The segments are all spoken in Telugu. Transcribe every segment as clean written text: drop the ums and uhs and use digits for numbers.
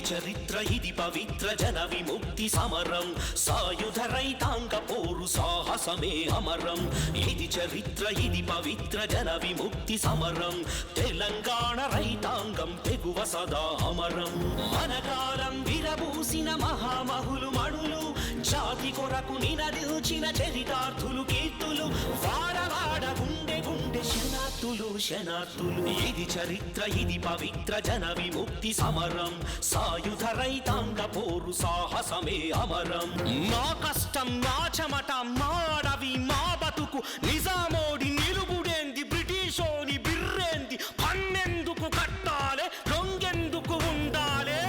చరిత్ర ఇది పవిత్ర జన విముక్తి సమరం సాయుధ రైతాంగ పోరు సాహసమే అమరం ఇది చరిత్ర ఇది పవిత్ర జన విముక్తి సమరం తెలంగాణ రైతాంగం తెగువ సదా అమరం మనకాలం విరబూసిన మహామహులు మణులు జాతి కొరకు నినదిల్చిన చరితార్థులు కీర్తులు వాడవాడ గుండె గుండె శనార్థులు శనార్థులు ఇది చరిత్ర ఇది పవిత్ర జన విముక్తి సమరం సాయుధ రైతాంగ పోరు సాహసమే అమరం మా కష్టం మా చెమట మా అడవి మా బతుకు నిజామోడి నిలుగుడేంది బ్రిటిషోని బిర్రేంది పన్నెందుకు కట్టాలే రొంగెందుకు ఉండాలే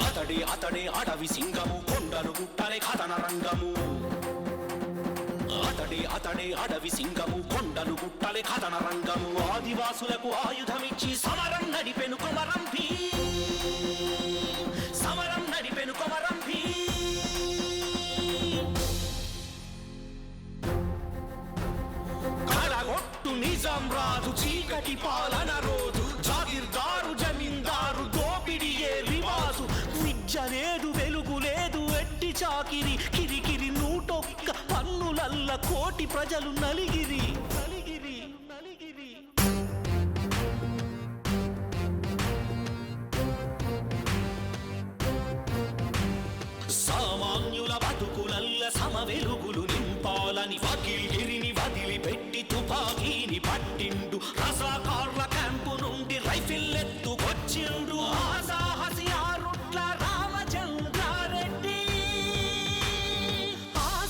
అతడే అతడే అడవి సింగము కొండలు గుట్టలే కథన రంగము అతడే అతడే అడవి సింగము కొండలు గుట్టలే కథన రంగము ఆదివాసులకు ఆయుధమిచ్చి సమరం నడిపెను కొమరం సమరం నడిపెను కొమరం కలగొట్టు నిజాం రాజు చీకటి పాలన రోజు జాగీర్దారు జమీందారు దోపిడియే రివాజు విద్య లేదు వెలుగు లేదు ఎట్టి చాకిరి కిరికిరి నూటొక్క పన్నులల్ల కోటి ప్రజలు నలిగిరి నలిగిరి నలిగిరి సామాన్యుల బతుకులల్ల సమ వెలుగులు నింపాలని వకీల్గిరిని వదిలిపెట్టి తుపాకీని పట్టిండు రజాకార్ల క్యాంపు నుండి రైఫిల్ ఎత్తుకొచ్చిండు సాహసి ఆరుట్ల రామచంద్రారెడ్డి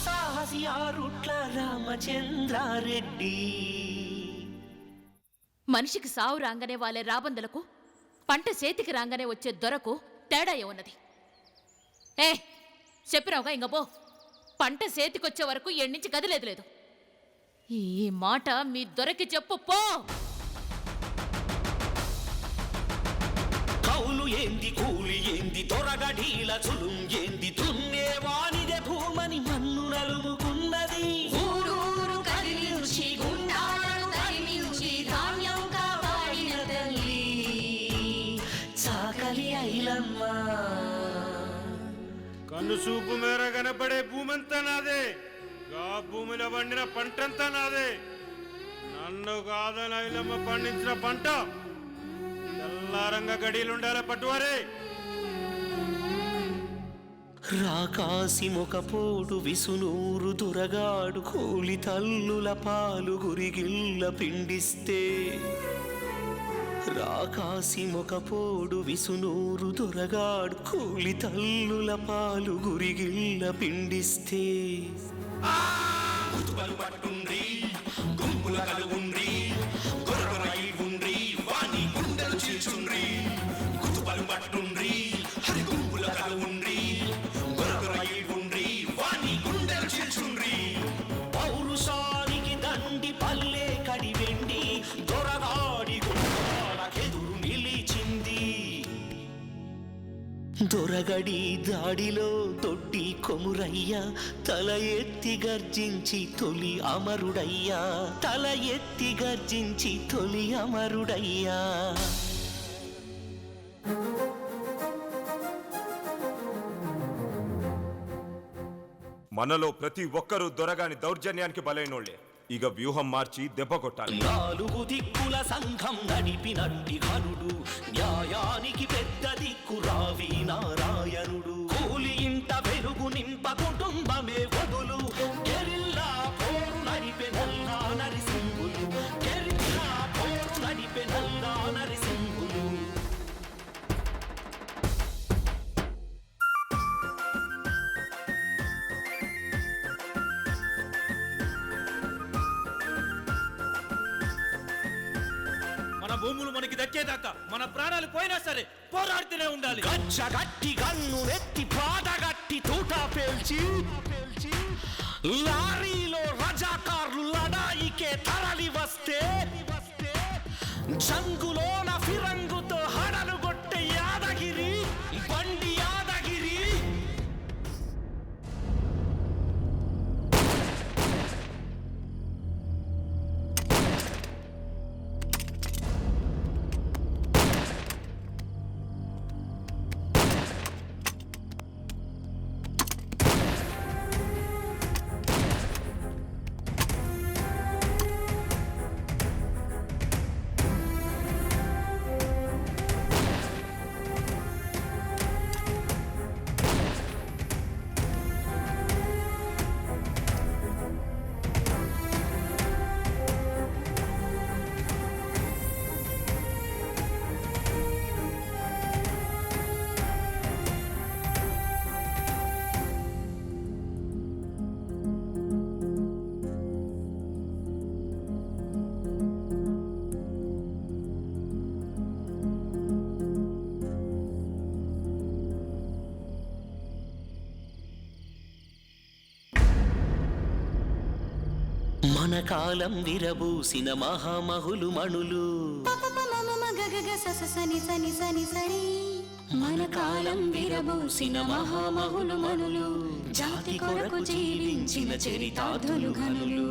సాహసి ఆరుట్ల రామచంద్రారెడ్డి మనిషికి సావు రాగానే వాళ్ళే రాబందులకు పంట చేతికి రాగానే వచ్చే దొరకు తేడా ఏమున్నది? చెప్పినావుగా ఇంక పో, పంట చేతికొచ్చే వరకు ఎన్నించి కదిలేదు లేదు. ఈ మాట మీ దొరకి చెప్పు పో. కౌలు ఏంది కూలి ఏంది దొరగడీల చులుం ఏంది దున్నేవానిదే భూమని మన్ను నలుముకున్నది ఊరూరు కదిలించి గుండాలను తరిమించి ధాన్యం కాపాడిన తల్లి చాకలి ఐలమ్మ కన్ను చూపు మేర కనపడే భూమంతా నాదే, గా భూమిలో పండిన పంటంతా నాదే. నన్ను కాదని ఐలమ్మ పండించిన పంట తెల్లారంగా గడీలుండాల పట్టువారే. రాకాసి మొకపోడు విసునూరు దొరగాడు కూలి తల్లుల పాలు గురిగిల్ల పిండిస్తే రాకాసి మొకపోడు విసునూరు దొరగాడు కూలి తల్లుల పాలు గురిగిల్ల పిండిస్తే గుతుబలు పట్టుండ్రి గుంపుల కలుగుండ్రి గొర్రై ఉండ్రి వాణి గుండెలు చీల్చుండ్రి గుతుబలు పట్టుండ్రి హరి గుంపుల కలుగుండ్రి గొర్రై ఉండ్రి వాణి గుండెలు చీల్చుండ్రి పౌరుషానికి దండి పల్లె కడివెండి దొరగాడి గుండాలకెదురు నిలిచింది దొరగడి దాడిలో తొట్టి కొమురయ్య తల ఎత్తి గర్జించి తొలి అమరుడయ్యా తల ఎత్తి గర్జించి తొలి అమరుడయ్యా మనలో ప్రతి ఒక్కరూ దొరగాని దౌర్జన్యానికి బలైనోళ్లే. ఇక వ్యూహం మార్చి దెబ్బ కొట్టాలి. నాలుగు దిక్కుల సంఘం నడిపినట్టి ఘనుడు న్యాయానికి పెద్ద దిక్కు రావి నారాయణుడు కూలి ఇంట వెలుగు నింప కుటుంబమే వదులు గెరిల్లా పోరు నడిపె నల్లా నరిసింహులు గెరిల్లా పోరు నడిపె నల్లా నరిసింహులు భూములు మనకి దక్కేదాకా మన ప్రాణాలు పోయినా సరే పోరాడుతూనే ఉండాలి. గట్టి గన్ను ఎత్తి పాదగట్టి తూట పేల్చి లారీలో రజాకార్లు లడాయికే తరలి వస్తే జంగులోన ఫిరంగుతో హడలు కొట్టే యాదగిరి బండి యాదగిరి మన కాలం విరబూసిన మహామహులు మణులు మన కాలం విరబూసిన మహామహులు మణులు జాతి కొరకు జీవించిన చరితార్థులు ఘనులు